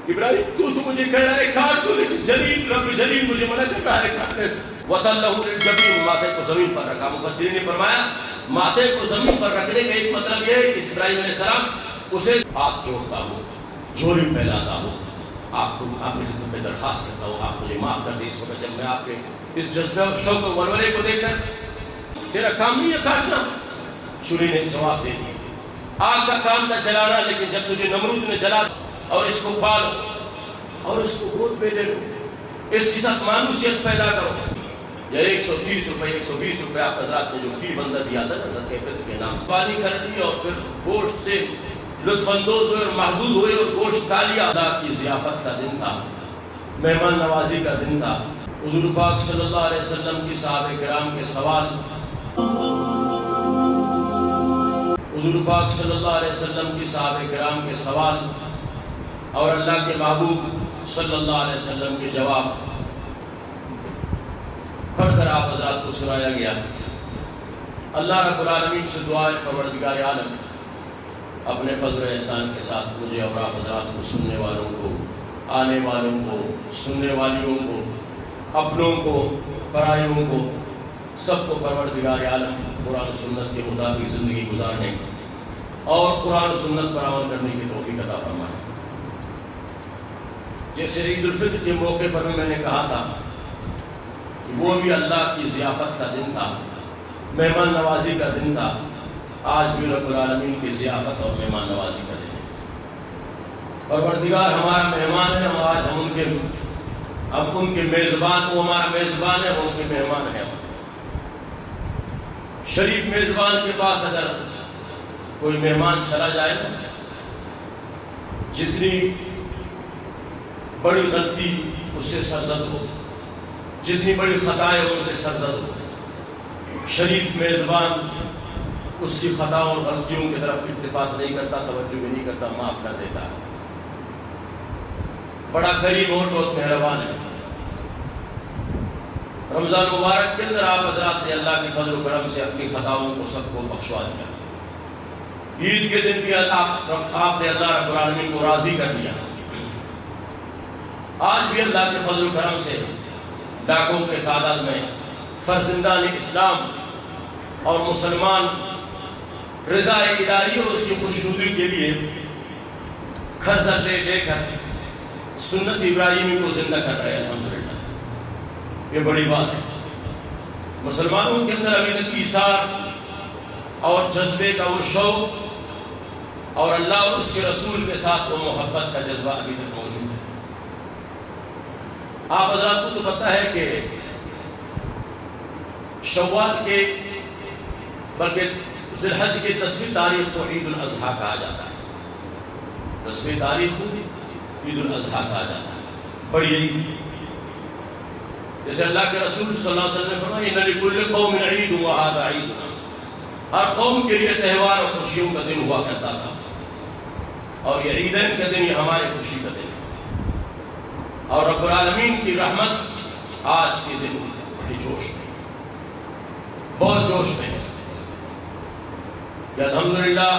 ابراہیم تو مجھے کہہ رہا ہے کاٹ دو، لیکن جلیل رب جلیل مجھے منع کر رہا ہے کاٹنے سے۔ وَتَلَّهُ لِلْجَبِينِ، ماتھے کو زمین پر رکھا۔ مفسرین نے فرمایا ماتھے کو زمین پر رکھنے کا ایک مطلب یہ ہے کہ ابراہیم علیہ السلام اسے ہاتھ جوڑتا ہوں، جھولی پھیلاتا ہوں، آپ کی خدمت میں درخواست کرتا ہوں آپ مجھے معاف کر دیں اس وقت جب میں آپ کے اس جذبے اور شوق اور ولولے کو دیکھ کر تیرا کام نہیں ہے کاٹنا۔ چھری نے جواب دے دیا آگ کا کام تھا جلانا، لیکن جب تجھے نمرود نے جلا اور اس کو پالو اور اس کو گود پہ دے لو، اس کے ساتھ مانوسیت پیدا کرو۔ یا 130 روپے 120 روپے آپ حضرات نے جو فی بندہ دیا تھا نا صدقہ فطر کے نام سے، پانی کر لی اور پھر گوشت سے لطف اندوز ہوئے اور محدود ہوئے اور گوشت کھا لیا۔ اللہ کی ضیافت کا دن تھا، مہمان نوازی کا دن تھا۔ حضور پاک صلی اللہ علیہ وسلم کی صحابہ کرام کے سوال، حضور پاک صلی اللہ علیہ وسلم کی صحابہ کرام کے سوال اور اللہ کے محبوب صلی اللہ علیہ وسلم کے جواب پڑھ کر آپ حضرات کو سنایا گیا۔ اللہ رب العالمین سے دعا ہے پروردگار عالم اپنے فضل و احسان کے ساتھ مجھے اور آپ حضرات کو، سننے والوں کو، آنے والوں کو، سننے والیوں کو، اپنوں کو، پرائیوں کو، سب کو پروردگار عالم قرآن و سنت کے مطابق زندگی گزارنے اور قرآن و سنت پر عمل کرنے کی توفیق عطا فرمائے۔ جیسے عید الفطر کے موقع پر میں نے کہا تھا کہ وہ بھی اللہ کی ضیافت کا دن تھا، مہمان نوازی کا دن تھا۔ آج بھی رب العالمین کی ضیافت اور مہمان نوازی کا دن ہے۔ پروردگار ہمارا مہمان ہے، آج ہم ان کے میزبان، وہ ہمارا میزبان ہے، وہ ان کے مہمان ہیں۔ شریف میزبان کے پاس اگر کوئی مہمان چلا جائے نا، جتنی بڑی غلطی اس سے سرزد ہو، جتنی بڑی خطائیں ان سے سرزد ہو، شریف میزبان اس کی خطا اور غلطیوں کی طرف التفات نہیں کرتا، توجہ بھی نہیں کرتا، معاف کر دیتا ہے۔ بڑا کریم اور بہت مہربان ہے۔ رمضان مبارک کے اندر آپ حضرات نے اللہ کے فضل و کرم سے اپنی خطاؤں کو سب کو بخشوا دیا۔ عید کے دن بھی آپ نے اللہ رب العالمین کو راضی کر دیا۔ آج بھی اللہ کے فضل و کرم سے لاکھوں کے تعداد میں فرزندان اسلام اور مسلمان رضا الہی اور اس کی خوشنودی کے لیے خرچہ لے لے کر سنت ابراہیمی کو زندہ کر رہے ہیں۔ الحمدللہ یہ بڑی بات ہے۔ مسلمانوں کے اندر ابھی تک ایثار اور جذبے کا وہ شوق اور اللہ اور اس کے رسول کے ساتھ وہ محبت کا جذبہ ابھی تک موجود ہے۔ آپ حضرات کو تو پتہ ہے کہ شوال کے بلکہ ذی الحج کے 10ویں تاریخ کو عید الاضحیٰ کہا جاتا ہے۔ 10ویں تاریخ کو عید الاضحیٰ کہا جاتا ہے، بڑی عید۔ جیسے اللہ کے رسول صلی اللہ علیہ وسلم نے فرمایا اِنَّ لِكُلِّ قَوْمٍ عِيدٌ وَهَذَا عِيدُنَا، ہر قوم کے لیے تہوار اور خوشیوں کا دن ہوا کرتا تھا، اور یہ عیدین کا دن یہ ہمارے خوشی کا دن ہے۔ اور رب العالمین کی رحمت آج کے دن بڑی جوش میں، بہت جوش میں ہے کہ الحمدللہ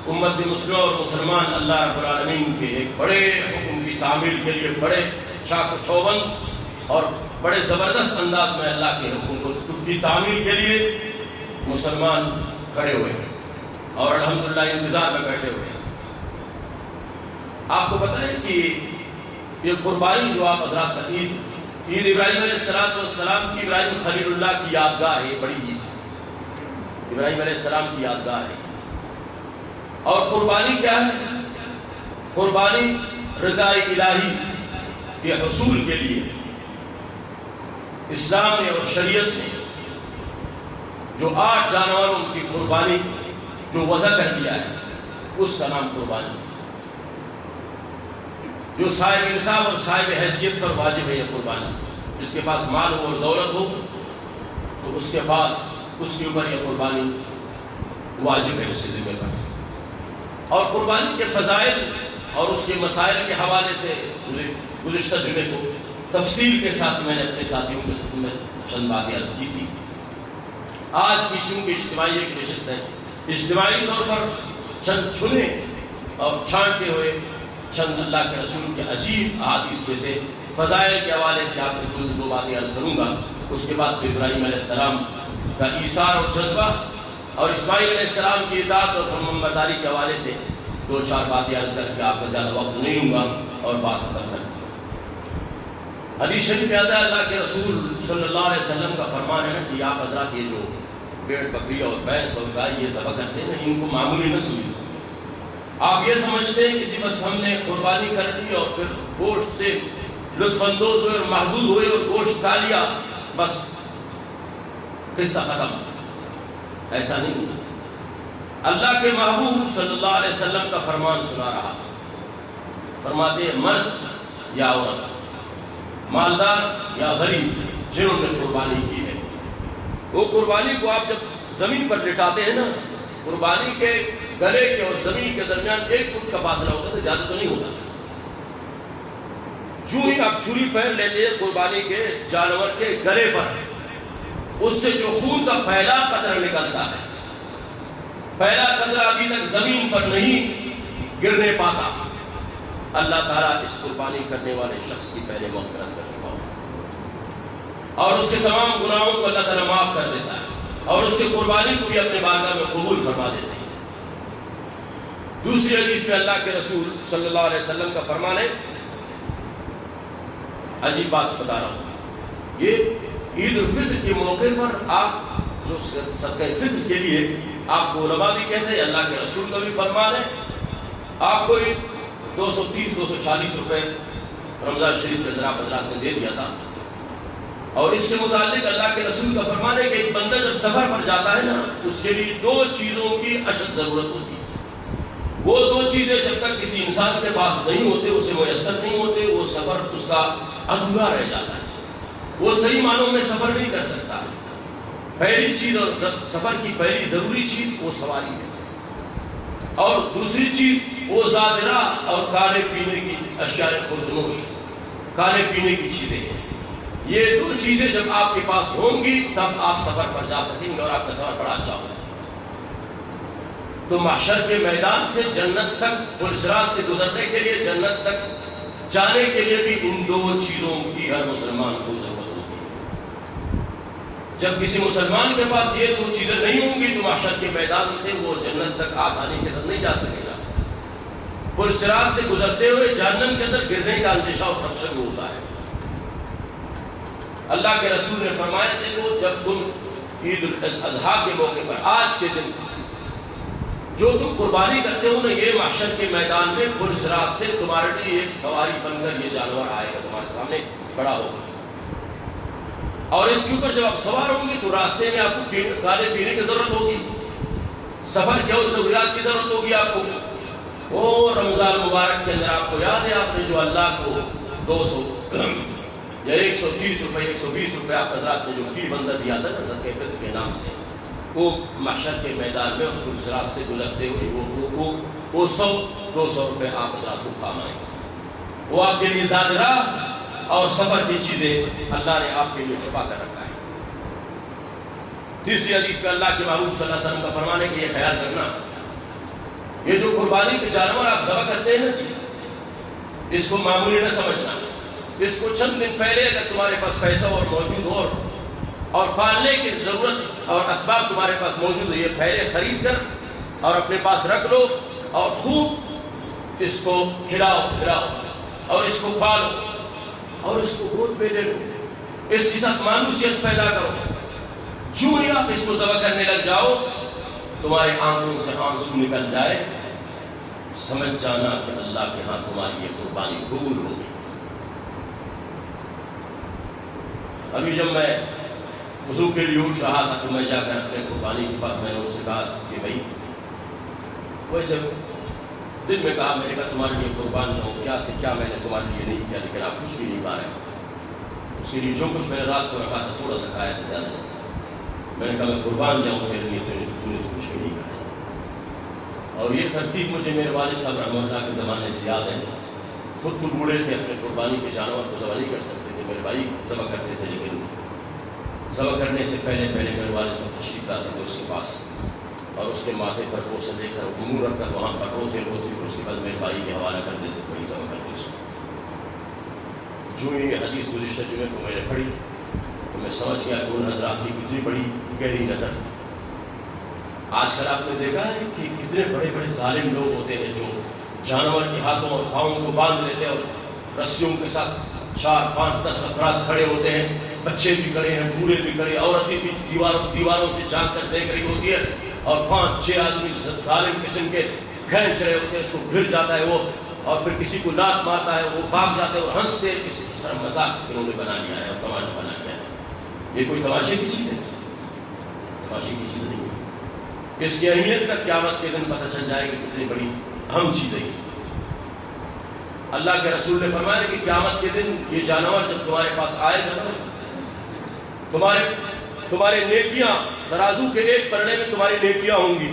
امت مسلمہ اور مسلمان اللہ رب العالمین کے ایک بڑے حکم کی تعمیل کے لیے بڑے چاق و چوبند اور بڑے زبردست انداز میں اللہ کے حکم کی تعمیل کے لیے مسلمان کھڑے ہوئے ہیں اور الحمدللہ انتظار میں بیٹھے ہوئے ہیں۔ آپ کو پتہ ہے کہ یہ قربانی جو آپ حضرات کا عید ابراہیم علیہ السلام کی، ابراہیم خلیل اللہ کی یادگار ہے، یہ بڑی عید ہے، ابراہیم علیہ السلام کی یادگار ہے۔ اور قربانی کیا ہے؟ قربانی رضا الہی کے حصول کے لیے اسلام نے اور شریعت نے جو 8 جانوروں کی قربانی جو وضع کر دیا ہے اس کا نام قربانی، جو صاحب انصاف اور صاحب حیثیت پر واجب ہے یہ قربانی۔ جس کے پاس مال ہو اور دولت ہو تو اس کے پاس اس کے اوپر یہ قربانی واجب ہے، اس کے ذمہ پر۔ اور قربانی کے فضائل اور اس کے مسائل کے حوالے سے گزشتہ جمعے کو تفصیل کے ساتھ میں نے اپنے ساتھیوں کے خدمت میں چند باتیں عرض کی تھی۔ آج کی چونکہ اجتماعی ایک نشست ہے، اجتماعی طور پر چند چنے اور چھانٹے ہوئے چند اللہ کے رسول کے عجیب احادیث میں سے فضائل کے حوالے سے آپ کو دو باتیں عرض کروں گا. اس کے بعد پھر ابراہیم علیہ السلام کا ایثار اور جذبہ اور اسماعیل علیہ السلام کی اطاعت اور فرمانبرداری کے حوالے سے دو چار باتیں عرض کر کے آپ کا زیادہ وقت نہیں لوں گا اور بات ختم کر. حدیث شریف میں آتا ہے اللہ کے رسول صلی اللہ علیہ وسلم کا فرمان ہے نا کہ آپ حضرات یہ جو بھیڑ بکری اور بھینس اور گائے یہ ذبح کرتے ہیں نا ان کو معمولی نہ سمجھو. آپ یہ سمجھتے ہیں کہ جی بس ہم نے قربانی کر لی اور پھر گوشت سے لطف اندوز ہوئے اور محدود ہوئے اور گوشت کھا لیا بس قصہ ختم. ایسا نہیں. اللہ کے محبوب صلی اللہ علیہ وسلم کا فرمان سنا رہا. فرماتے ہیں مرد یا عورت، مالدار یا غریب جنہوں نے قربانی کی ہے، وہ قربانی کو آپ جب زمین پر لٹاتے ہیں نا، قربانی کے گلے کے اور زمین کے درمیان 1 فٹ کا فاصلہ ہوتا ہے، زیادہ تو نہیں ہوتا. جو ہی آپ چھری پہن لیتے ہیں قربانی کے جانور کے گلے پر، اس سے جو خون کا پہلا قطرہ نکلتا ہے، پہلا قطرہ ابھی تک زمین پر نہیں گرنے پاتا، اللہ تعالیٰ اس قربانی کرنے والے شخص کی پہلے مغفرت کر چکا ہو اور اس کے تمام گناہوں کو اللہ تعالیٰ معاف کر دیتا ہے اور اس کے قربانی کو بھی اپنے بارگاہ میں قبول فرما دیتے ہیں. دوسری حدیث میں اللہ کے رسول صلی اللہ علیہ وسلم کا فرمان ہے. عجیب بات بتا رہا ہوں. یہ عید الفطر کے موقع پر آپ جو صدقہ فطر کے لیے آپ کو علماء بھی کہتے ہیں، اللہ کے رسول کا بھی فرمان ہے، آپ کو 230-240 روپے رمضان شریف کے جناب حضرات نے دے دیا تھا. اور اس کے متعلق اللہ کے رسول کا فرمان ہے کہ ایک بندہ جب سفر پر جاتا ہے نا، اس کے لیے 2 چیزوں کی اشد ضرورت ہوتی ہے. وہ 2 چیزیں جب تک کسی انسان کے پاس نہیں ہوتے، اسے میسر نہیں ہوتے، وہ سفر اس کا ادھورا رہ جاتا ہے، وہ صحیح معنوں میں سفر نہیں کر سکتا. پہلی چیز اور سفر کی پہلی ضروری چیز وہ سواری ہے، اور دوسری چیز وہ زادرہ اور کھانے پینے کی اشیاء خوردنوش، کھانے پینے کی چیزیں ہیں. یہ 2 چیزیں جب آپ کے پاس ہوں گی تب آپ سفر پر جا سکیں گے اور آپ کا سفر بڑا اچھا ہوگا. تو محشر کے میدان سے جنت تک، پل صراط سے گزرنے کے لیے جنت تک جانے کے لیے بھی ان 2 چیزوں کی ہر مسلمان کو ضرورت ہوتی ہے. جب کسی مسلمان کے پاس یہ 2 چیزیں نہیں ہوں گی تو محشر کے میدان سے وہ جنت تک آسانی کے ساتھ نہیں جا سکے گا. پل صراط سے گزرتے ہوئے جہنم کے اندر گرنے کا اندیشہ اور خدشہ بھی ہوتا ہے. اللہ کے رسول نے فرمایا دیکھو جب تم عید الاضحیٰ کے موقع پر آج کے دن جو تم قربانی کرتے ہو نا، یہ محشر کے میدان میں پل صراط سے تمہارے لیے ایک سواری بن کر یہ جانور آئے گا، تمہارے سامنے کھڑا ہوگا. اور اس کے اوپر جب آپ سوار ہوں گے تو راستے میں آپ کو کھانے پینے کی ضرورت ہوگی، سفر کے اور ضروریات کی ضرورت ہوگی آپ کو. وہ رمضان مبارک کے اندر آپ کو یاد ہے آپ نے جو اللہ کو 200 یا 130 روپے 120 روپے آپ حضرات نے جو فی بندہ دیا تھا نا صدقہ فطر کے نام سے، وہ محشر کے میدان میں پل صراط سے گزرتے ہوئے وہ 100-200 روپے آپ حضرات کو کام آئے. وہ آپ کے لیے زادرہ اور سفر کی چیزیں اللہ نے آپ کے لیے چھپا کر رکھا ہے. تیسری حدیث میں اللہ کے محبوب صلی اللہ علیہ وسلم کا فرمان ہے کہ یہ خیال کرنا، یہ جو قربانی کے جانور آپ ذبح کرتے ہیں نا جی، اس کو معمولی نہ سمجھنا. اس کو چند دن پہلے اگر تمہارے پاس پیسہ اور موجود ہو اور پالنے کی ضرورت اور اسباب تمہارے پاس موجود ہے، یہ پہلے خرید کر اور اپنے پاس رکھ لو اور خوب اس کو کھلاؤ اور اس کو پالو اور اس کو گود میں لے لو. اس کے ساتھ مانوسیت پیدا کرو. جو ہی آپ اس کو ذبح کرنے لگ جاؤ تمہارے آنکھوں سے آنسو نکل جائے، سمجھ جانا کہ اللہ کے ہاں تمہاری یہ قربانی قبول ہوگی. ابھی جب میں وضو کے لیے اٹھ رہا تھا تو میں جا کر اپنے قربانی کے پاس میں نے ان سے کہا کہ بھائی ویسے دل میں کہا، میں نے کہا تمہارے لیے قربان جاؤں کیا سے کیا میں نے تمہارے لیے نہیں کیا، لیکن آپ کچھ بھی نہیں پا رہے. اس کے لیے جو کچھ میں نے رات کو رکھا تھا تھوڑا سا کھایا تھا، زیادہ میں نے کہا میں قربان جاؤں تیرے لیے، تو نے تو کچھ بھی نہیں کھایا. اور یہ ترتیب مجھے میرے والد صاحب رحمہ اللہ کے زمانے سے یاد ہے. خود تو بوڑھے تھے، اپنے قربانی کے جانور کو ذبح نہیں کر سکتے تھے، میرے بھائی ذبح کرتے تھے، لیکن ذبح کرنے سے پہلے میرے والد صاحب تشریف لاتے تھے اس کے پاس اور اس کے ماتھے پر وہ سے لے کر منہ رکھ کر وہاں پر روتے روتے اور اس کے بعد میرے بھائی کے حوالہ کر دیتے وہی سب کرتے اس کو. جو یہ حدیث گزشتہ جمعے کو میں نے پڑھی تو میں سمجھ گیا کہ ان حضرات کی کتنی بڑی گہری نظر تھی. آج کل آپ نے دیکھا ہے کہ کتنے بڑے بڑے ظالم لوگ ہوتے ہیں جو جانور کے ہاتھوں اور پاؤں کو باندھ لیتے ہیں اور رسیوں کے ساتھ 4 5 10 افراد کھڑے ہوتے ہیں. بچے بھی کھڑے ہیں, بوڑھے بھی کھڑے, عورتیں بھی دیواروں سے جان کر دیکھ رہی ہوتی ہے اور 5 6 آدمی ظالم قسم کے کھینچ رہے ہوتے ہیں. اس کو گر جاتا ہے وہ اور پھر کسی کو لات مارتا ہے, وہ بھاگ جاتے ہیں اور ہنستے. اس طرح مذاق انہوں نے بنا لیا ہے اور تماشا بنا لیا ہے. یہ کوئی تماشے کی چیز ہے؟ تماشے کی چیز نہیں ہے. اس کی اہمیت کا قیامت کے دن پتہ چل جائے گی کتنی بڑی اہم چیزیں ہیں. اللہ کے رسول نے فرمایا کہ قیامت کے دن یہ جانور جب تمہارے پاس آئے گا, تمہارے نیکیاں ترازو کے ایک پلڑے میں تمہاری نیکیاں ہوں گی,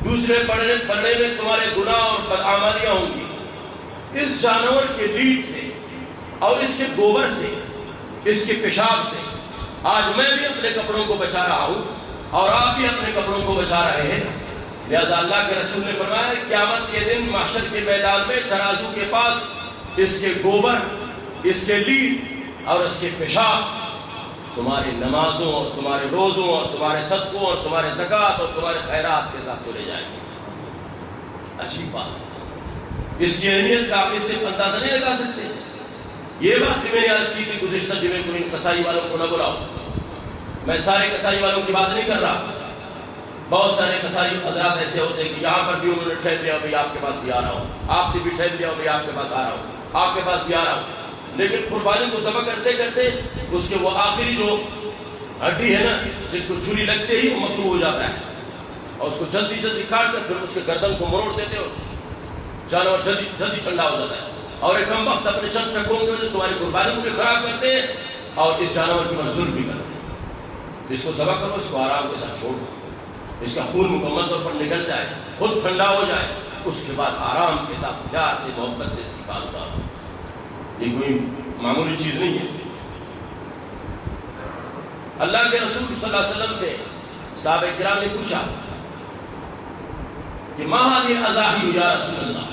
دوسرے پلڑے میں تمہارے گناہ اور بدعمالیاں ہوں گی. اس جانور کے لیج سے اور اس کے گوبر سے, اس کے پیشاب سے آج میں بھی اپنے کپڑوں کو بچا رہا ہوں اور آپ بھی اپنے کپڑوں کو بچا رہے ہیں. لہذا اللہ کے رسول نے فرمایا قیامت کے دن محشر کے میدان میں ترازو کے پاس اس کے گوبر, اس کے لیج اور اس کے پیشاب تمہاری نمازوں اور تمہارے روزوں اور تمہارے صدقوں اور تمہارے زکوٰۃ اور تمہارے خیرات کے ساتھ لے جائیں گے. عجیب بات ہے. اس کی اہمیت کا آپ اس سے اندازہ نہیں لگا سکتے. یہ بات میں نے عرض کی تھی گزشتہ جمعے کو, ان قصائی والوں کو نہ بلاؤ. میں سارے قصائی والوں کی بات نہیں کر رہا. بہت سارے قصائی حضرات ایسے ہوتے ہیں کہ یہاں پر بھی انہوں نے ٹھہر لیا, بھائی آپ کے پاس بھی آ رہا ہوں, آپ سے بھی ٹھہر لیا, بھائی آپ کے پاس آ رہا ہوں, آپ کے پاس بھی آ رہا ہوں. لیکن قربانی کو ذبح کرتے کرتے اس کے وہ آخری جو ہڈی ہے نا, جس کو چھری لگتے ہی وہ مکروہ ہو جاتا ہے اور اس کو جلدی جلدی کاٹ کر پھر اس کے گردن کو مروڑ دیتے ہو, جانور جلدی جلدی ٹھنڈا ہو جاتا ہے. اور ایک ہم وقت اپنے چند چکوں کے وجہ سے تمہاری قربانی کو بھی خراب کرتے ہیں اور اس جانور کی منظور بھی کرتے ہیں. اس کو ذبح کرو, اس کو آرام کے ساتھ چھوڑ دو, اس کا خون مکمل طور پر نکل جائے, خود ٹھنڈا ہو جائے, اس کے بعد آرام کے ساتھ پیار سے محبت سے اس کی بات اتارو. یہ کوئی معمولی چیز نہیں ہے. اللہ کے رسول صلی اللہ علیہ وسلم سے صحابہ کرام نے پوچھا کہ ما هذه الاضاحی یا رسول اللہ,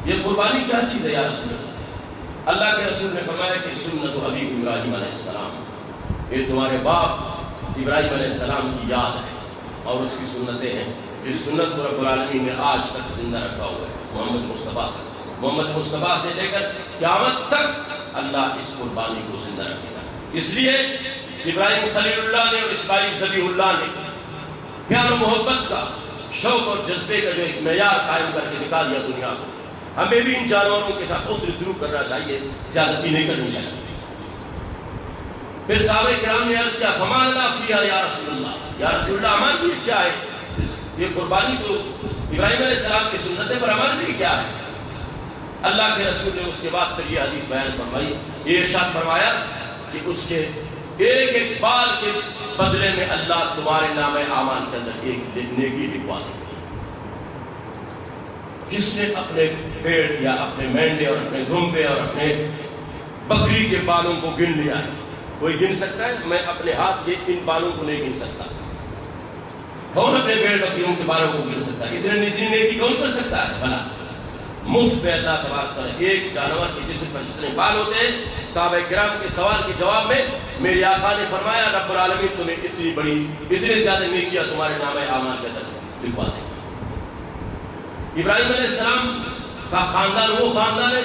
یہ قربانی کیا چیز ہے یا رسول اللہ؟ اللہ کے رسول نے فرمایا کہ سنت ابی ابراہیم علیہ السلام, یہ تمہارے باپ ابراہیم علیہ السلام کی یاد ہے اور اس کی سنتیں ہیں. اس سنت کو رب العالمین نے آج تک زندہ رکھا ہوا ہے. محمد مصطفیٰ سے لے کر قیامت تک اللہ اس قربانی کو زندہ رکھے گا. اس لیے ابراہیم خلیل اللہ نے اور اسماعیل ذبیح اللہ نے پیار و محبت کا, شوق اور جذبے کا جو ایک معیار قائم کر کے نکال دیا دنیا کو. ہمیں بھی ان جانوروں کے ساتھ حسن سلوک کرنا چاہیے, زیادتی نہیں کرنی چاہیے. پھر صحابہ کرام نے عرض کیا فما لنا فیہا یا رسول اللہ, یا رسول اللہ ہمارے لیے کیا ہے یہ قربانی؟ تو ابراہیم علیہ السلام کی سنتیں پر ہمارے لیے کیا ہے؟ اللہ کے رسول نے اس کے بعد پھر یہ حدیث بیان فرمائی, یہ ارشاد فرمایا کہ اس کے ایک ایک بال کے بدلے میں اللہ تمہارے نام اعمال کے اندر ایک نیکی لکھوا دے گا. کس نے اپنے پیڑ یا اپنے مینڈے اور اپنے دمبے اور اپنے بکری کے بالوں کو گن لیا ہے؟ کوئی گن سکتا ہے؟ میں اپنے ہاتھ کے ان بالوں کو نہیں گن سکتا. کون اپنے پیڑ بکریوں کے بالوں کو گن سکتا ہے؟ اتنی نیکی کون کر سکتا ہے بھلا؟ مفت میں اللہ تبارک تعالیٰ ایک جانور کے جسم پر جتنے بال ہوتے ہیں. صحابہ کرام کے سوال کے جواب میں میرے آقا نے فرمایا رب العالمین تمہیں اتنی بڑی, اتنے زیادہ نیکیاں تمہارے نام اعمال کے اندر لکھوا دیں گے. ابراہیم علیہ السلام کا خاندان وہ خاندان ہے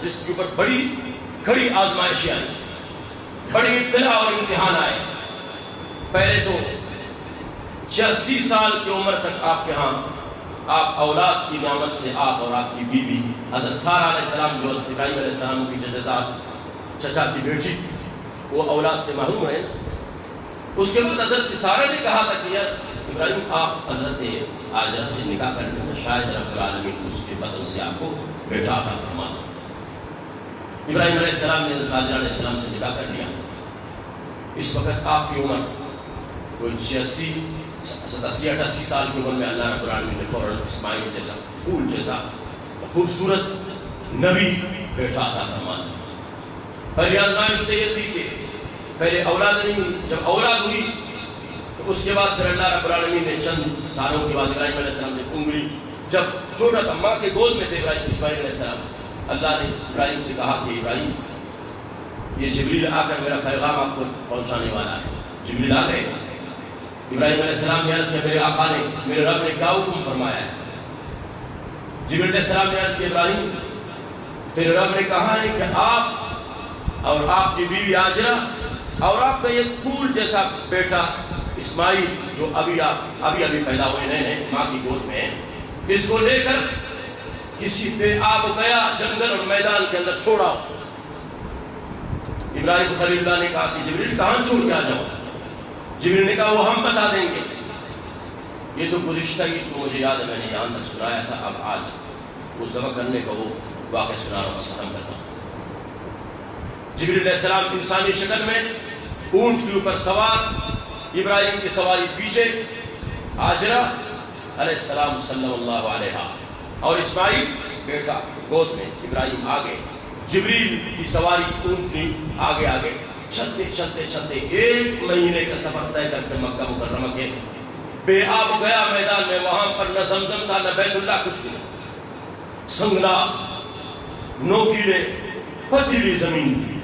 جس کے اوپر بڑی کڑی آزمائشیں آئی, بڑی ابتلا اور امتحان آئے. پہلے تو 86 سال کی عمر تک آپ کے ہاں آپ اولاد کی نعمت سے آپ اور آپ کی بیوی حضرت سارہ علیہ السلام جو حضرت ابراہیم علیہ السلام کی چچا کی بیٹی تھی وہ اولاد سے محروم رہے. اس کے بعد حضرت سارہ نے کہا تھا کہ یار ابراہیم آپ حضرت ہاجرہ سے نکاح کر لیں, شاید رب العالمین اس کے بدن سے آپ کو بیٹا عطا فرما دے. ابراہیم علیہ السلام نے حضرت ہاجرہ علیہ السلام سے نکاح کر لیا. اس وقت آپ کی عمر کوئی 87-88 سال کی عمر میں اللہ رب العالمین نے فوراً اسماعیل جیسا پھول جیسا خوبصورت نبی بیٹا عطا فرما دیا. پہلی آزمائش تو یہ تھی کہ پہلے اولاد نہیں ہوئی, جب اولاد ہوئی تو اس کے بعد پھر اللہ رب العالمین نے چند سالوں کے بعد ابراہیم علیہ السلام نے انگلی، جب چھوٹا تھا ماں کے گود میں تھے ابراہیم اسماعیل علیہ السلام، اللہ نے ابراہیم سے کہا کہ ابراہیم یہ جبریل آ کر میرا پیغام آپ کو پہنچانے والا ہے۔ جبریل آ گئے، ابراہیم علیہ السلام نے عرض کیا میرے آقا نے، میرے رب نے کیا حکم فرمایا ہے؟ جبریل علیہ السلام نے عرض کیا ابراہیم تیرے رب نے کہا ہے کہ آپ اور آپ کی بیوی ہاجرہ اور آپ کا یہ پھول جیسا بیٹا اسماعیل جو ابھی پیدا ہوئے نئے ماں کی گود میں، اس کو لے کر کسی بے آب گیا جنگل اور میدان کے اندر چھوڑا۔ ابراہیم خلیل اللہ نے کہا کہ جبریل کہاں چھوڑ کے آ جاؤ؟ جبریل نے کہا وہ ہم بتا دیں گے۔ یہ تو گزشتہ عید کو مجھے یاد ہے میں نے یہاں تک سنایا تھا، اب آج وہ سبق کرنے کا وہ واقعہ سنا رہا ہوں، ختم کرتا ہوں۔ جبریل علیہ السلام انسانی شکل میں اونٹ کے اوپر سوار، ابراہیم کی سواری پیچھے، ہاجرہ علیہ السلام صلی اللہ علیہ اور اسماعیل بیٹا گود میں، ابراہیم آگے، جبریل کی سواری اونٹنی آگے آگے، چلتے چلتے چلتے 1 مہینے کا سفر طے کرتے مکہ مکرمہ کے بے آب گیا میدان میں، وہاں پر نہ زمزم تھا نہ بیت اللہ، کچھ نہیں، سنگلا نوکیلے پتھریلی زمین تھی،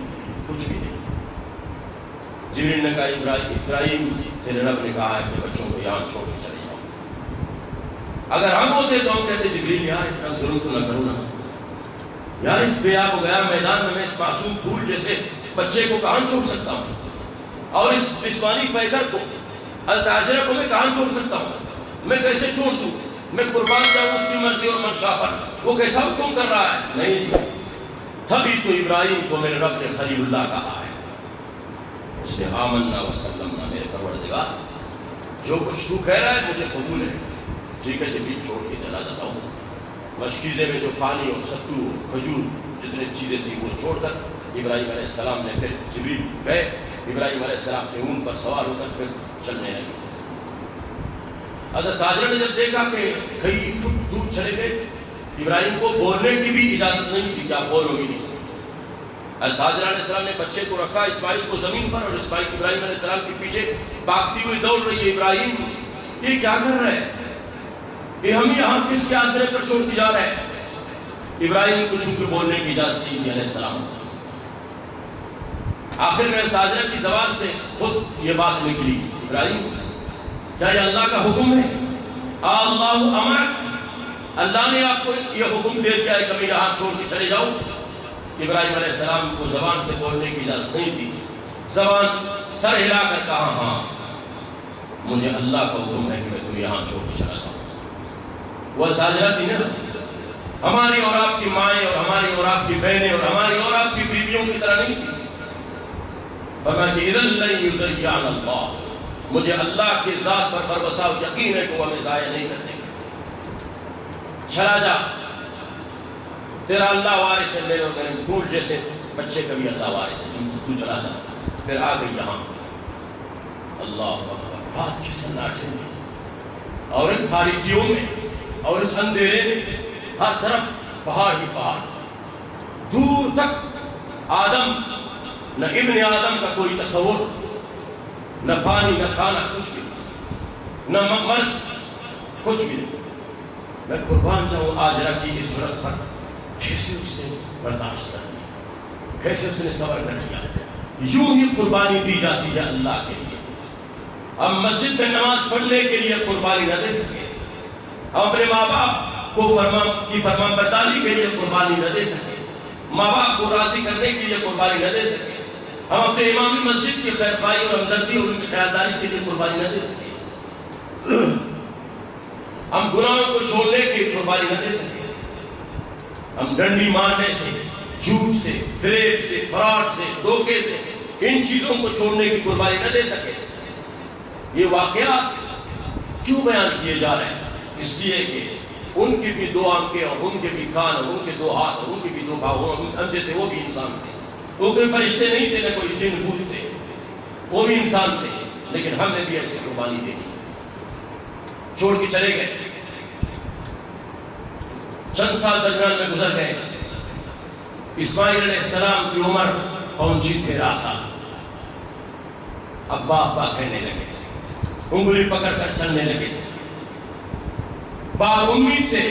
کچھ بھی نہیں۔ جبریل نے کہا ابراہیم تیرے رب نے کہا ہے اپنے بچوں کو یہاں چھوڑ کے چلے جاؤ۔ اگر ہم ہوتے تو ہم کہتے جبریل یار اتنا ظلم تو نہ کرو نا یار، اس بے آب گیا میدان میں اس معصوم پھول جیسے بچے کو کہاں چھوڑ سکتا ہوں، اور اس جسمانی فائدہ کو حضرت ہاجرہ کو میں کہاں چھوڑ سکتا ہوں، میں کیسے چھوڑ دوں، میں قربان جاؤں اس کی مرضی اور منشا پر، وہ کیسا حکم کر رہا ہے؟ نہیں جی، تبھی تو ابراہیم کو میرے رب نے خلیل اللہ کہا ہے۔ اس نے آمنا وسلمنا، میرے پروردگار جو کچھ تو کہہ رہا ہے مجھے قبول ہے، ٹھیک ہے جبریل چھوڑ کے چلا جاتا ہوں۔ مشکیزے میں جو پانی اور ستو کھجور جتنے چیزیں تھیں وہ چھوڑ کر ابراہیم علیہ السلام نے پھر جبریل گئے، ابراہیم علیہ السلام کے اونٹ پر سوار ہو کر پھر چلنے لگے۔ حضرت ہاجرہ نے جب دیکھا کہ کئی فٹ دور چلے گئے، ابراہیم کو بولنے کی بھی اجازت نہیں تھی کہ آپ بولو گی نہیں۔ حضرت ہاجرہ علیہ السلام نے بچے کو رکھا اسماعیل کو زمین پر، اور اسماعیل ابراہیم علیہ السلام کے پیچھے بھاگتی ہوئی دوڑ رہی ہے۔ ابراہیم یہ کیا کر رہے ہیں؟ یہ ہم یہاں کس کے آسرے پر چھوڑ کے جا رہے ہیں؟ ابراہیم کو چونکہ بولنے کی اجازت نہیں تھی علیہ السلام۔ آخر میں ہاجرہ کی زبان سے خود یہ بات نکلی، ابراہیم کیا یہ اللہ کا حکم ہے؟ اللہ امرک، اللہ نے آپ کو یہ حکم دے دیا ہے کہ میں یہاں چھوڑ کے چلے جاؤں؟ ابراہیم علیہ السلام کو زبان سے بولنے کی اجازت نہیں تھی، زبان سر ہلا کر کہا ہاں مجھے اللہ کا حکم ہے کہ میں تمہیں یہاں چھوڑ کے چلا جاؤں۔ وہ ہاجرہ تھی نا، ہماری اور آپ کی مائیں اور ہماری اور آپ کی بہنیں اور ہماری اور آپ کی بیویوں کی طرح نہیں تھی۔ فرمایا کہ اذن لن یضیعنا اللہ، مجھے اللہ کے ذات پر بھروسہ و یقین ہے کہ وہ ہمیں ضائع نہیں کرنے گا، چلا جا، تیرا اللہ وارث ہے، میرے اور میرے پھول جیسے بچے کا بھی اللہ وارث ہے، تو چلا جا۔ پھر آ گئی یہاں، اللہ اکبر، رات کے سناٹے میں اور ان تاریکیوں میں اور اس اندھیرے میں ہر طرف پہاڑ ہی پہاڑ، دور تک آدم، نہ ابن آدم کا کوئی تصور، نہ پانی نہ کھانا کچھ بھی، نہ مرد کچھ بھی نہیں۔ میں قربان جاؤں ہاجرہ کی اس جرأت پر، کیسے اس نے برداشت کر لیا، کیسے اس نے صبر کر لیا۔ یوں ہی قربانی دی جاتی ہے اللہ کے لیے۔ ہم مسجد میں نماز پڑھنے کے لیے قربانی نہ دے سکے، ہم اپنے ماں باپ کو فرمان برداری کے لیے قربانی نہ دے سکے، ماں باپ کو راضی کرنے کے لیے قربانی نہ دے سکے، ہم اپنے امام مسجد کی خیر خواہی اور ہمدردی اور ان کی خیالداری کے لیے قربانی نہ دے سکے، ہم گناہوں کو چھوڑنے کی قربانی نہ دے سکے، ہم ڈنڈی مارنے سے، جھوٹ سے، فریب سے، فراڈ سے، دھوکے سے، ان چیزوں کو چھوڑنے کی قربانی نہ دے سکے۔ یہ واقعات کیوں بیان کیے جا رہے ہیں؟ اس لیے کہ ان کی بھی 2 آنکھیں اور ان کے بھی کان اور ان کے 2 ہاتھ اور ان کے بھی 2 پاؤں، ہم جیسے وہ بھی انسان تھے، وہ کوئی فرشتے نہیں تھے نہ کوئی جن بھوت تھے، وہ بھی انسان تھے، لیکن ہم نے بھی ایسی قربانی دے دی، چھوڑ کے چلے گئے۔ چند سال درمیان میں گزر گئے، اسماعیل علیہ السلام کی عمر پہنچی 13 سال، ابا ابا کہنے لگے، انگلی پکڑ کر چلنے لگے تھے، با امید سے،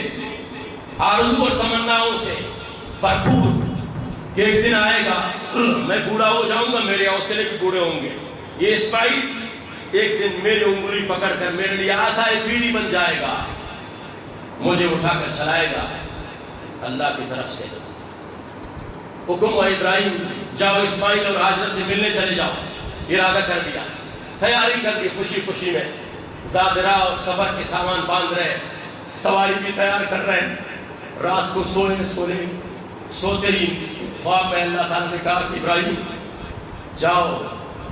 آرزو اور تمناؤں سے بھرپور کہ ایک دن آئے گا میں بوڑھا ہو جاؤں گا، میرے حوصلے بھی بوڑھے ہوں گے، یہ اسماعیل ایک دن میری انگلی پکڑ کر میرے لیے آسائے پیری بن جائے گا، مجھے اٹھا کر چلائے گا اللہ کی طرف سے۔ حکم ہوا ابراہیم جاؤ اسماعیل اور ہاجرہ سے ملنے چلے جاؤ، ارادہ کر دیا، تیاری کر دی، خوشی خوشی میں زادرہ اور سفر کے سامان باندھ رہے، سواری بھی تیار کر رہے، رات کو سوتے ہی خواب میں اللہ تعالیٰ نے کہا کہ ابراہیم جاؤ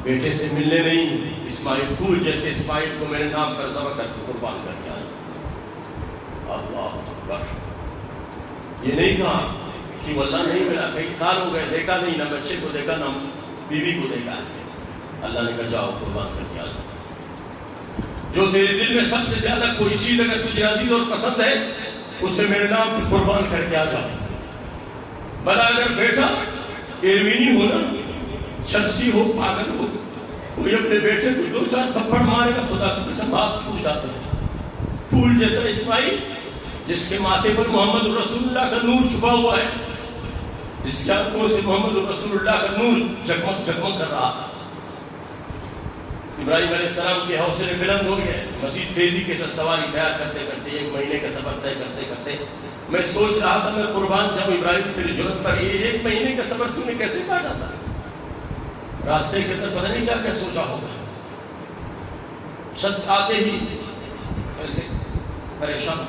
بیٹے سے ملنے نہیں، اسماعیل پھول جیسے اسماعیل کو میرے نام پر ذبح کر کے قربان کر کے آ جاؤ۔ اللہ اکبر، یہ نہیں کہا کہ واللہ نہیں ملا، کئی سال ہو گئے دیکھا نہیں، نہ بچے کو دیکھا نہ بیوی کو دیکھا، اللہ نے کہا جاؤ قربان کر کے آ جاؤ۔ جو تیرے دل میں سب سے زیادہ کوئی چیز اگر تجھے عزیز اور پسند ہے اسے میرے نام پر قربان کر کے آ جاؤ۔ بھلا اگر بیٹا ایرمینی ہو نا، شخصی ہو، پاگل ہو، کوئی اپنے بیٹے کو دو چار تھپڑ مارے گا، خدا کی قسم ہاتھ چھوٹ جاتا ہے۔ پھول جیسا اسماعیل جس کے ماتھے پر محمد رسول اللہ کا نور چھپا ہوا ہے، جس کی آنکھوں سے محمد رسول اللہ کا نور جگمگ جگمگ کر رہا تھا۔ ابراہیم علیہ السلام کے حوصلے بلند ہو گئے، مزید تیزی کے ساتھ سواری تیار کرتے کرتے 1 مہینے کا سفر طے کرتے کرتے میں سوچ رہا تھا میں قربان جاؤں ابراہیم تیری جرت پر، یہ 1 مہینے کا سفر تو نے کیسے کاٹا تھا؟ راستے کے اندر پتہ نہیں کیا کیا سوچا ہوگا۔ چھت آتے ہی ایسے پریشان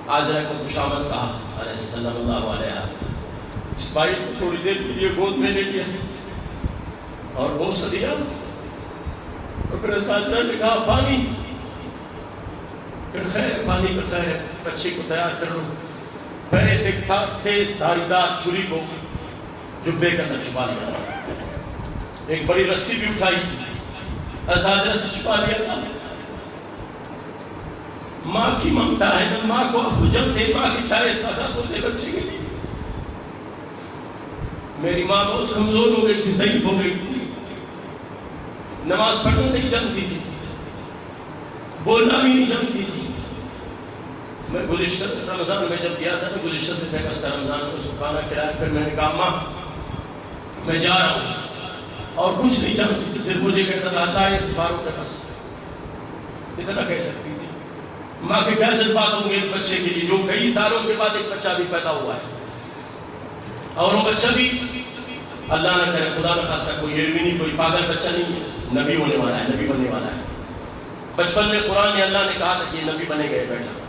ہاجرہ کو خوش آمد کہا علیہ صلی اللہ علیہ وسلم، اسماعیل کو تھوڑی دیر کے لیے گود میں لے لیا اور بوسہ دیا، اور پھر ہاجرہ نے کہا پانی، پھر خیر پانی کا خیر ہے، بچے کو تیار کر لو۔ پہلے سے تیز دھاری دار چھری کو جبے کے اندر چھپا لیا، ایک بڑی رسی بھی اٹھائی تھی، ہاجرہ سے چھپا لیا تھا۔ ماں کی ممتا ہے نا، ماں کو اب جب دے، ماں کی کیا احساسات ہوتے بچے کے لیے۔ میری ماں بہت کمزور ہو گئی تھی، ضعیف ہو گئی تھی، نماز پڑھنا نہیں جانتی تھی، بولنا بھی نہیں جانتی تھی۔ میں گزشتہ رمضان میں جب گیا تھا، میں گزشتہ سے پہلے رمضان میں اس کو کھانا کھلایا، پھر میں نے کہا ماں میں جا رہا ہوں، اور کچھ نہیں جانتی تھی، صرف مجھے کہتا تھا اللہ اس فاروق کا بس، اتنا کہہ سکتی تھی۔ ماں کے کیا جذبات ہوں گے ایک بچے کے لیے جو کئی سالوں کے بعد ایک بچہ بھی پیدا ہوا ہے، اور وہ بچہ بھی اللہ نہ کرے خدا نہ خاصہ کوئی یرمینی کوئی پاگل بچہ نہیں ہے، نبی ہونے والا ہے، نبی بننے والا ہے۔ بچپن میں قرآن میں اللہ نے کہا تھا کہ یہ نبی بنے گئے بیٹا۔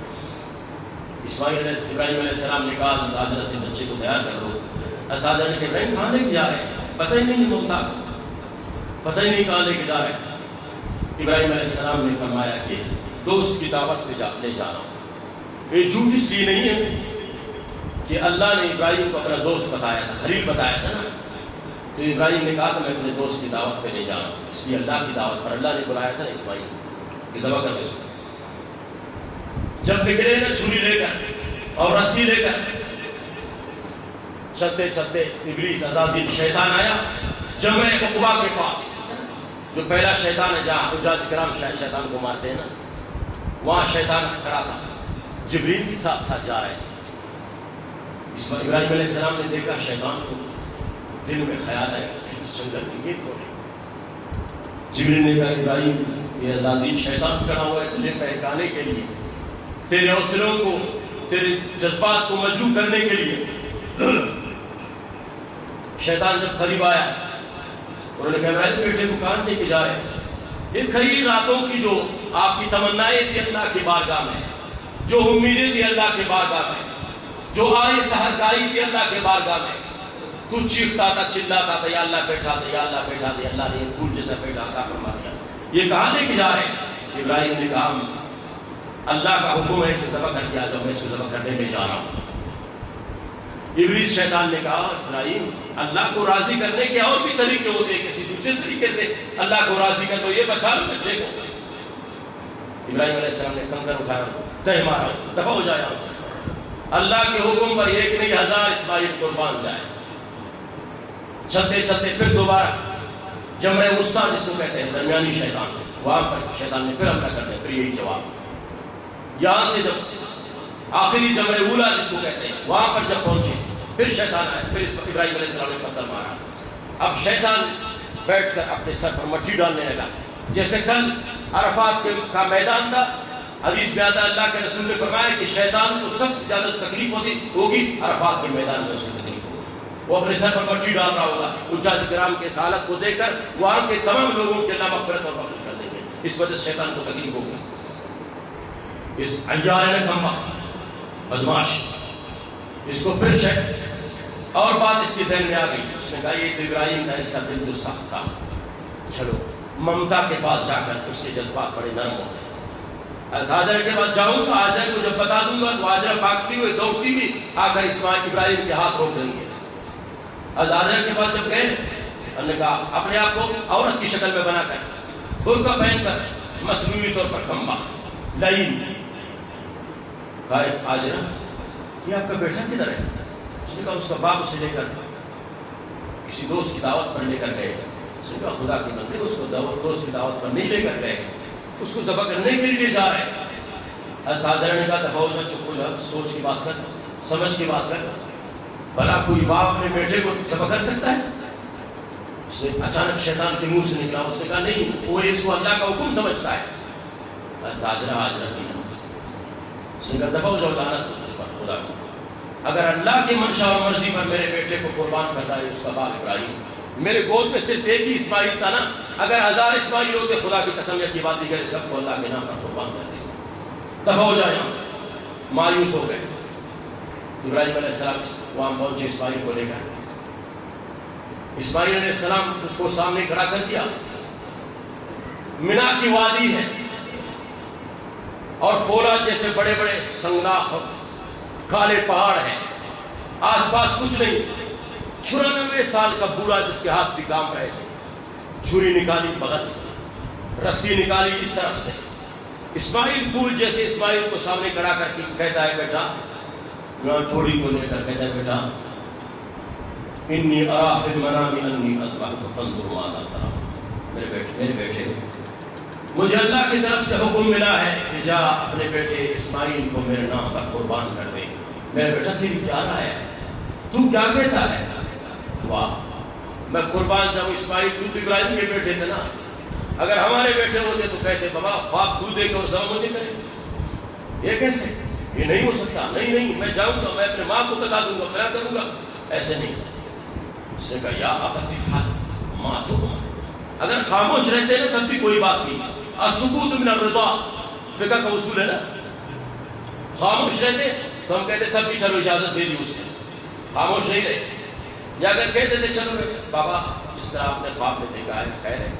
ابراہیم علیہ السلام نے کہا ہاجرہ سے بچے کو تیار کر لو۔ ہاجرہ نے کہا ابراہیم کہاں لے کے جا رہے ہیں؟ پتہ ہی نہیں ممتا کو، پتہ ہی نہیں کہاں لے کے جا رہے ہیں۔ ابراہیم علیہ السلام نے فرمایا کہ دوست کی دعوت پہ لے جا رہا ہوں۔ یہ جھوٹ اس لیے نہیں ہے کہ اللہ نے ابراہیم کو اپنا دوست بتایا تھا، خلیل بتایا تھا نا، تو ابراہیم نے کہا کہ میں اپنے دوست کی دعوت پہ لے جا رہا ہوں، اس لیے اللہ کی دعوت پر اللہ نے بلایا تھا نا اسماعیل کہ ذبح کر کے سو۔ جب نکلے نا چھری لے کر اور رسی لے کر، چلتے چلتے ابلیس عزازیل شیطان آیا جمع عقبہ کے پاس، جو پہلا شیطان ہے جہاں حجاج کرام شیطان کو مارتے ہیں نا، وہاں شیطان کھڑا تھا، جبریل کے ساتھ ساتھ جا رہے تھے۔ ابراہیم علیہ السلام نے دیکھا شیطان کو، دل میں خیال ہے جنگل میں یہ کون ہے؟ جبریل نے کہا ابراہیم یہ عزازیل شیطان کھڑا ہوا ہے تجھے بہکانے کے لیے، تیرے حوصلوں کو، تیرے جذبات کو مجروح کرنے کے لیے۔ شیطان جب قریب آیا انہوں نے کہا ابراہیم بیٹے کو کہاں لے کے جا رہے ہیں؟ یہ کئی راتوں کی جو آپ کی تمنائیں تھی اللہ کی بارگاہ میں، جو امیدیں تھی اللہ کی بارگاہ میں، جو آئے سحرگاہی تھی اللہ کے بارگاہ میں، تو چیختا تھا چلاتا تھا یا اللہ بیٹھا دے یا اللہ بیٹھا دے، اللہ نے ایک پھول جیسا بیٹا عطا فرما دیا، یہ کہاں لے کے جا رہے ہیں؟ ابراہیم نے کہا اللہ کا حکم ہے اسے ذبح کر دیا جاؤ، میں اس کو ذبح کرنے میں جا رہا ہوں۔ ابلیس شیطان نے کہا ابراہیم اللہ کو راضی کرنے کے اور بھی طریقے ہوتے ہیں، کسی دوسرے طریقے سے اللہ کو راضی کر دو، یہ بچا لو بچے کو۔ ابراہیم علیہ السلام نے کنکر اٹھایا، تہ مارا، دفع ہو جائے یہاں سے، اللہ کے حکم پر ایک نہیں 1000 اسماعیل قربان جائے۔ چلتے چلتے پھر دوبارہ جمع وسطیٰ جس کو کہتے ہیں درمیانی شیطان، وہاں پر شیطان نے پھر حملہ کر دیا، پھر یہی جواب۔ یہاں سے جب آخری جمرہ اولا جس کو کہتے ہیں وہاں پر جب پہنچے پھر شیطان آیا، پھر اس پر ابراہیم علیہ السلام نے پتھر مارا۔ اب شیطان بیٹھ کر اپنے سر پر مٹی ڈالنے لگا، جیسے کل عرفات کا میدان تھا۔ حدیث میں آتا ہے اللہ کے رسول نے فرمایا کہ شیطان کو سب سے زیادہ تکلیف ہوگی عرفات کے میدان میں، اس کی تکلیف ہوگی، وہ اپنے سر پر مٹی ڈال رہا ہوگا۔ حجاج کرام کے اس حالت کو دیکھ کر وہاں کے تمام لوگوں کے اللہ مغفرت اور بخشش کر دیں گے، اس وجہ سے شیطان کو تکلیف ہوگی۔ اس عیار کم وقت بدماش، اس کو پھر اور بات اس کے ذہن میں آ گئی، اس نے کہا یہ تو ابراہیم تھا، اس کا دل تو سخت تھا، چلو ممتا کے پاس جا کر اس کے جذبات بڑے نرم ہوتے ہیں، ہاجرہ کے پاس جاؤں گا، ہاجرہ کو جب بتا دوں گا تو ہاجرہ بھاگتی ہوئی دوڑتی بھی آ کر اسماعیل ابراہیم کے ہاتھ روک دیں گے۔ ہاجرہ کے پاس جب گئے ہم نے کہا اپنے آپ کو عورت کی شکل میں بنا کر برقع پہن کر مصنوعی طور پر کم بخت لائن، کہا ہاجرہ یہ آپ کا بیٹا کدھر ہے؟ اس نے کہا اس کا باپ اسے لے کر کسی دوست کی دعوت پر لے کر گئے۔ اس نے کہا خدا کے بندے اس کو دوست کی دعوت پر نہیں لے کر گئے، اس کو ذبح کرنے کے لیے جا رہے ہیں۔ حضرت ہاجرہ نے کہا دفعہ ہو جا، چپ ہو جا، سوچ کی بات کر، سمجھ کی بات کر، بھلا کوئی باپ اپنے بیٹے کو ذبح کر سکتا ہے؟ اس نے اچانک شیطان کے منہ سے نکلا، اس نے کہا نہیں، وہ اس کو اللہ کا حکم سمجھتا ہے۔ حضرت ہاجرہ کی اس نے کہا دفعہ ہو جاؤ، لعنت تجھ پر خدا کی، اگر اللہ کی منشا اور مرضی پر میرے بیٹے کو قربان کر رہا ہے اس کا باپ ابراہیم، میرے گود میں صرف ایک ہی اسماعیل تھا نا، اگر 1000 اسماعیل ہوتے خدا کی قسم یہ بات دیگر سب کو اللہ کے نام پر قربان کر دیں، دفعہ ہو جائے یہاں سے۔ مایوس ہو گئے ابراہیم علیہ السلام وہاں پہنچے اسماعیل کو لے کر، اسماعیل علیہ السلام کو سامنے کھڑا کر دیا، منا کی وادی ہے اور فولاد جیسے بڑے بڑے سنگلاخ کالے پہاڑ ہیں، آس پاس کچھ نہیں، 94 سال کا بوڑھا جس کے ہاتھ بھی کام رہے تھے، چھری نکالی بغل سے، رسی نکالی اس طرف سے، اسماعیل پول جیسے اسماعیل کو سامنے کرا کر کے کہتا ہے بیٹا، ٹھوڑی کو لے کر کہتا ہے بیٹا انی ارا فی المنام انی اذبحک فانظر ماذا تری، میرے بیٹے مجھے اللہ کی طرف سے حکم ملا ہے کہ جا اپنے بیٹے اسماعیل کو میرے نام پر قربان کر دے۔ میرے بیٹا تیری کیا رائے ہے، تو کیا کہتا ہے؟ واہ، میں قربان جاؤں اسماعیل، تو ابراہیم کے بیٹے تھے نا، اگر ہمارے بیٹے ہوتے تو کہتے بابا خواب تو دیکھو اور سب مجھے کرے، یہ کیسے، یہ نہیں ہو سکتا، نہیں میں جاؤں گا، میں اپنے ماں کو بتا دوں گا، میں کروں گا، ایسے نہیں۔ اس نے کہا یا ابت افعل ما تؤمر، اگر خاموش رہتے نا تب بھی کوئی بات نہیں، السکوت من الرضا فقہ کا اصول ہے نا، خاموش رہتے تو ہم کہتے تب بھی چلو اجازت دے دی اس نے، خاموش نہیں رہے، یا اگر کہتے تھے چلو بابا جس طرح آپ نے خواب میں دیکھا ہے خیر ہے،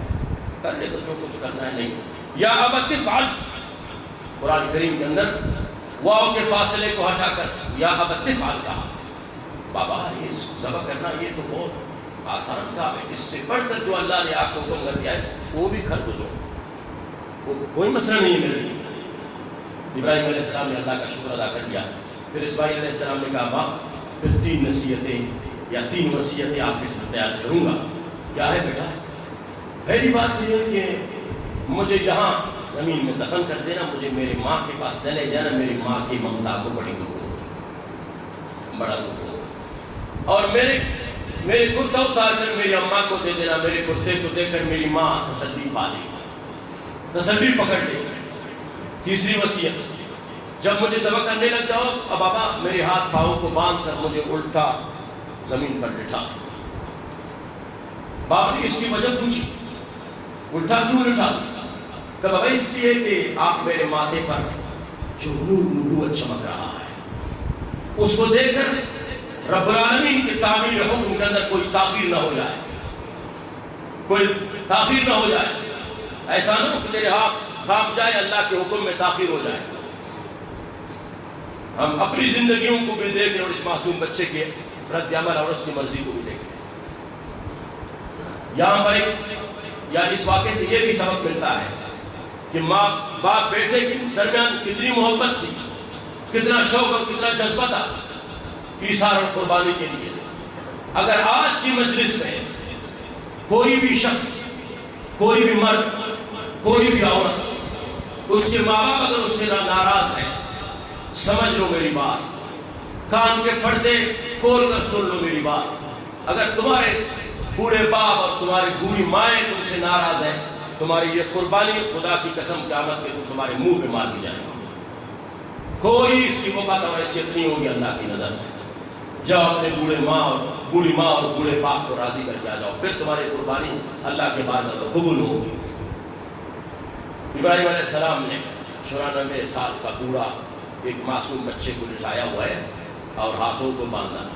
کر لے تو جو کچھ کرنا ہے، نہیں یا ابت افعل، قرآن کریم کے اندر واو کے فاصلے کو ہٹا کر یا ابت افعل کہا، بابا یہ ذبح کرنا یہ تو بہت آسان کام ہے، اس سے بڑھ کر جو اللہ نے آپ کو حکم کر دیا ہے وہ بھی کر گزرو، وہ کوئی مسئلہ نہیں ہے میرے لیے۔ ابراہیم علیہ السلام نے اللہ کا شکر ادا کر دیا، پھر اسماعیل علیہ السلام نے کہا ماں پھر 3 نصیحتیں یا 3 وصیتیں آپ کے خدمت عرض کروں گا، کیا ہے بیٹا؟ پہلی بات یہ ہے کہ مجھے یہاں زمین میں دفن کر دینا، مجھے میری ماں کے پاس چلے جانا، میری ماں کی ممتا کو بڑی دکھ ہوگی، بڑا دکھ ہوگا، اور میرے کرتا اتار کر میری اماں کو دے دینا، میرے کرتے کو دے کر میری ماں تسلی پا لے گی، تسلی پکڑ لے گی۔ تیسری وصیت، جب مجھے ذبح کرنے لگ جاؤ اب بابا میرے ہاتھ پاؤں کو باندھ کر مجھے الٹا زمین پر لٹا۔ باپ نے اس کی وجہ پوچھی، الٹا کیوں لٹا دیا؟ کہ بابا اس لیے کہ آپ میرے ماتھے پر جو نور نبوت چمک رہا ہے اس کو دیکھ کر رب العالمین کے تعمیل حکم کے اندر کوئی تاخیر نہ ہو جائے، کوئی تاخیر نہ ہو جائے، ایسا نہ ہو کہ تیرے ہاتھ کام جائے اللہ کے حکم میں تاخیر ہو جائے۔ ہم اپنی زندگیوں کو بھی دیکھیں اور اس معصوم بچے کے رد عمل اور اس کی مرضی کو بھی دیکھیں۔ یہاں پر یا اس واقعے سے یہ بھی سبق ملتا ہے کہ ماں باپ بیٹے کے درمیان کتنی محبت تھی، کتنا شوق اور کتنا جذبہ تھا ایثار اور قربانی کے لیے۔ اگر آج کی مجلس میں کوئی بھی شخص، کوئی بھی مرد کوئی بھی عورت، اس کے ماں باپ اگر اس سے ناراض ہے، سمجھ لو میری بات، کان کے پردے کھول کر سن لو میری بات، اگر تمہارے بوڑھے باپ اور تمہاری بوڑھی مائیں تم سے ناراض ہیں، تمہاری یہ قربانی خدا کی قسم قیامت کے تمہارے منہ پہ مار دی جائے گی۔ کوئی اس کی وقت اور حیثیت نہیں ہوگی اللہ کی نظر میں۔ جاؤ اپنے بوڑھی ماں اور بوڑھے باپ کو راضی کر کے آ جاؤ، پھر تمہاری قربانی اللہ کے بارگاہ میں قبول ہوگی۔ ابراہیم علیہ السلام نے 94 سال کا بوڑھا ایک معصوم بچے کو لٹایا ہوا ہے اور ہاتھوں کو باندھا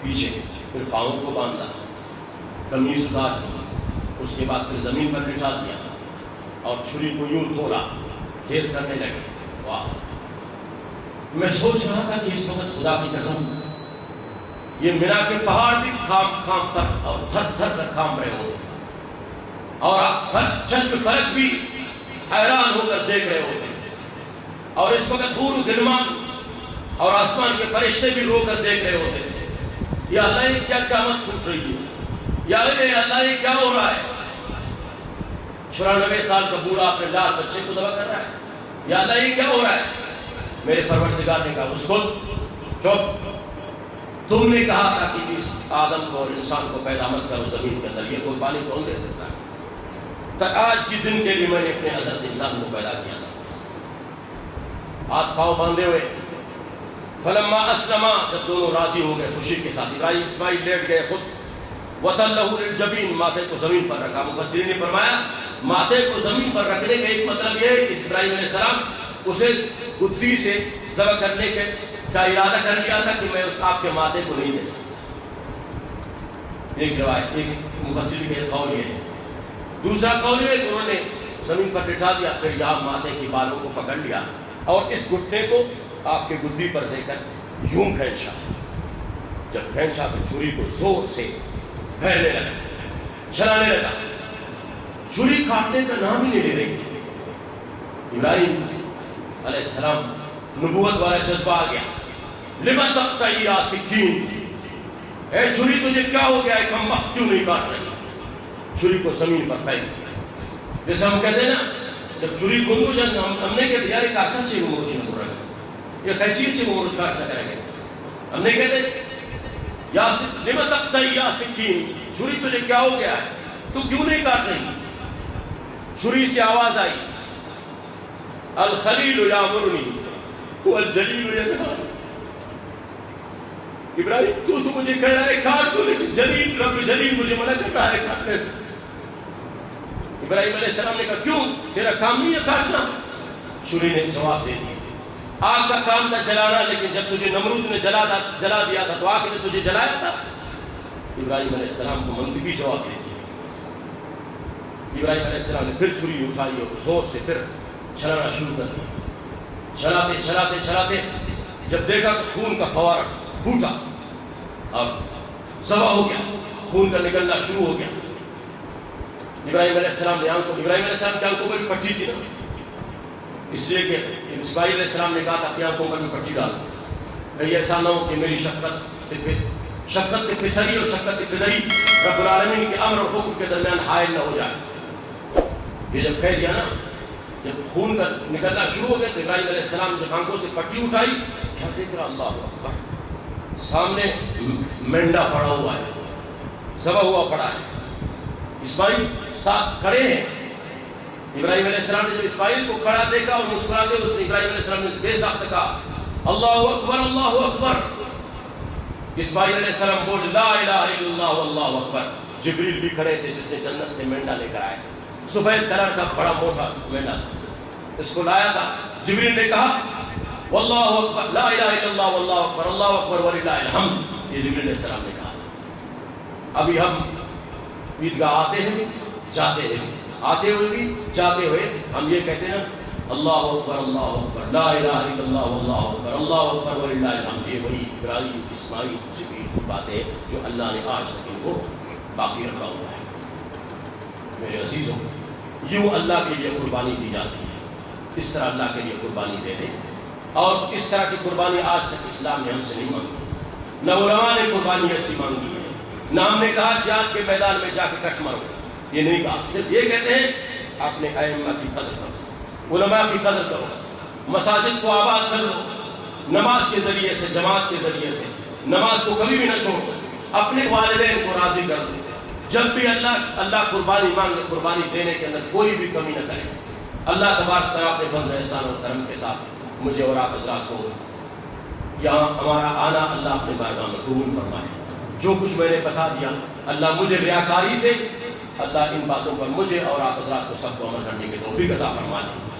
پیچھے، پھر پاؤں کو باندھا، قمیص اتار دی، اس کے بعد پھر زمین پر لٹا دیا اور چھری کو یوں توڑا، تیز کرنے لگے۔ واہ! میں سوچ رہا تھا کہ اس وقت خدا کی قسم یہ مینا کے پہاڑ بھی کام پر اور تھر تھر کر کام رہے ہوتے اور آپ چشم فرق بھی حیران ہو کر دیکھ رہے ہوتے اور اس وقت دور گرمان اور آسمان کے فرشتے بھی رو کر دیکھ رہے ہوتے ہیں۔ یا اللہ یہ کیا قیامت چھوٹ رہی ہے، یا اللہ یہ کیا ہو رہا ہے؟ 94 سال کا بوڑھا اپنے لال بچے کو ذبح کر رہا ہے، یا اللہ یہ کیا ہو رہا ہے؟ میرے پروردگار نے کہا اس کو چپ، تم نے کہا تھا کہ اس آدم کو اور انسان کو پیدا مت کرو زمین کے اندر، یہ قربانی کون دے سکتا ہے؟ تک آج کی دن کے لیے میں نے اپنے حضرت انسان کو پیدا کیا تھا، ہاتھ پاؤں باندھے ہوئے۔ فلما اسلما، جب دونوں راضی ہو گئے خوشی کے ساتھ، ابراہیم اسماعیل لیٹ گئے خود، وَتَلَّهُ لِلْجَبِينِ، ماتھے کو زمین پر رکھا۔ مفسرین نے فرمایا ماتھے کو زمین پر رکھنے کا ایک مطلب یہ ہے کہ ابراہیم علیہ السلام اسے گدی سے ذبح کرنے کا ارادہ کر لیا تھا کہ میں اس آپ کے ماتھے کو نہیں دے سکتا۔ ایک روایت، ایک مفسر کا قول یہ ہے۔ دوسرا قول یہ ہے کہ انہوں نے زمین پر بٹھا دیا، پھر یہاں ماتھے کی بالوں کو پکڑ لیا اور اس گھٹنے کو آپ کے گدی پر دے کر یوں کھینچا۔ جب کھینچا تو چھری کو زور سے پھیرنے لگا، چلانے لگا، چھری کاٹنے کا نام ہی نہیں لے رہی تھی۔ ابراہیم علیہ السلام نبوت والا جذبہ آ گیا۔ لِمَ تَقْطَعِي يَا سِكِّينُ، اے چھری تجھے کیا ہو گیا ہے، کم وقت کیوں نہیں کاٹ رہی؟ چھری کو زمین پر پھینک دیا۔ جیسے ہم کہتے ہیں نا، جب چھری کو ہم نے کہتے یار ایک اچھا چیز مرچی نہ رہے، یہ خیچی چیز مرچ کاٹ نہ کریں گے، ہم نے کہتے لِمَ تَقْطَعِي يَا سِكِّينُ، چھری تجھے کیا ہو گیا ہے، تو کیوں نہیں کاٹ رہی؟ چھری سے آواز آئی، الخلیل یامرنی والجلیل ینہانی، ابراہیم تو مجھے کہہ رہا ہے کاٹ دو، لیکن جلیل رب جلیل مجھے منع کر رہا ہے کاٹنے سے۔ ابراہیم علیہ السلام نے کہا کیوں، تیرا کام نہیں ہے کاٹنا؟ چھری نے جواب دے دیا، آگ کا کام تھا جلانا، لیکن جب تجھے نمرود نے جلا دیا تھا تو آگ نے تجھے جلایا تھا؟ ابراہیم علیہ السلام کو منطقی جواب دے دیا۔ ابراہیم علیہ السلام نے پھر چھری اٹھائی اور زور سے پھر چلانا شروع کر دیا۔ چلاتے چلاتے چلاتے جب دیکھا کہ خون کا فوارہ پھوٹا، اب ذبح ہو گیا، خون کا نکلنا شروع ہو گیا۔ ابراہیم علیہ السلام نے ابراہیم علیہ السلام کی آنکھوں پر بھی پٹی تھی نا، اس لیے کہ اسماعیل علیہ السلام نے کہا تھا کہ آنکھوں پر بھی پٹی ڈال، کہیں ایسا نہ ہو کہ میری شفقت کے پسری اور شفقت کے پدری رب العالمین کے امر اور حکم کے درمیان حائل نہ ہو جائے۔ یہ جب کہہ دیا نا، جب خون کا نکلنا شروع ہو گیا تو ابراہیم علیہ السلام جب آنکھوں سے پٹی اٹھائی، کیا دیکھ رہا؟ اللہ اکبر، سامنے مینڈا پڑا ہوا ہے، ذبح ہوا پڑا ہے، اسماعیل ساتھ کھڑے ہیں۔ ابراہیم علیہ السلام نے جب اسماعیل کو کھڑا دیکھا اور مسکرا کے اس نے ابراہیم علیہ السلام نے بے ساختہ کہا اللہ اکبر اللہ اکبر۔ اسماعیل علیہ السلام بول لا الہ الا اللہ واللہ اکبر۔ جبریل بھی کھڑے تھے جس نے جنت سے مینڈا لے کر آئے، سفید کلر کا بڑا موٹا مینڈا، اس کو لایا تھا۔ جبریل نے کہا واللہ اکبر لا الہ الا اللہ واللہ اکبر اللہ اکبر وللہ الحمد، یہ جبریل علیہ السلام نے کہا۔ ابھی ہم عیدگاہ آتے ہیں جاتے ہیں، آتے ہوئے بھی جاتے ہوئے ہم یہ کہتے ہیں نا اللہ اکبر لا الہ الا اللہ واللہ اکبر اللہ اکبر وللہ الحمد۔ یہ وہی ابراہیم اسماعیل جبریل کی باتیں جو اللہ نے آج تک ان کو باقی رکھا ہوا ہے۔ میرے عزیزوں، یوں اللہ کے لیے قربانی دی جاتی ہے، اس طرح اللہ کے لیے قربانی دے دیں، اور اس طرح کی قربانی آج تک اسلام نے ہم سے نہیں مانگی، نہ علماء نے قربانی ایسی مانگی ہے، نہ ہم نے کہا جہاد کے میدان میں جا کے کٹ مارو، یہ نہیں کہا۔ صرف یہ کہتے ہیں اپنے ائمہ کی قدر کرو، علماء کی قدر کرو، مساجد کو آباد کر لو، نماز کے ذریعے سے، جماعت کے ذریعے سے نماز کو کبھی بھی نہ چھوڑو، اپنے والدین کو راضی کر دو، جب بھی اللہ قربانی مانگے قربانی دینے کے اندر کوئی بھی کمی نہ کرے۔ اللہ تبارک تعالیٰ اپنے فضل احسان و کرم کے ساتھ مجھے اور آپ حضرات کو یہاں ہمارا آنا اللہ اپنے بارگاہ میں قبول فرمائے۔ جو کچھ میں نے بتا دیا اللہ مجھے ریاکاری سے، اللہ ان باتوں پر مجھے اور آپ حضرات کو سب کو عمل کرنے کی توفیق عطا فرما دے۔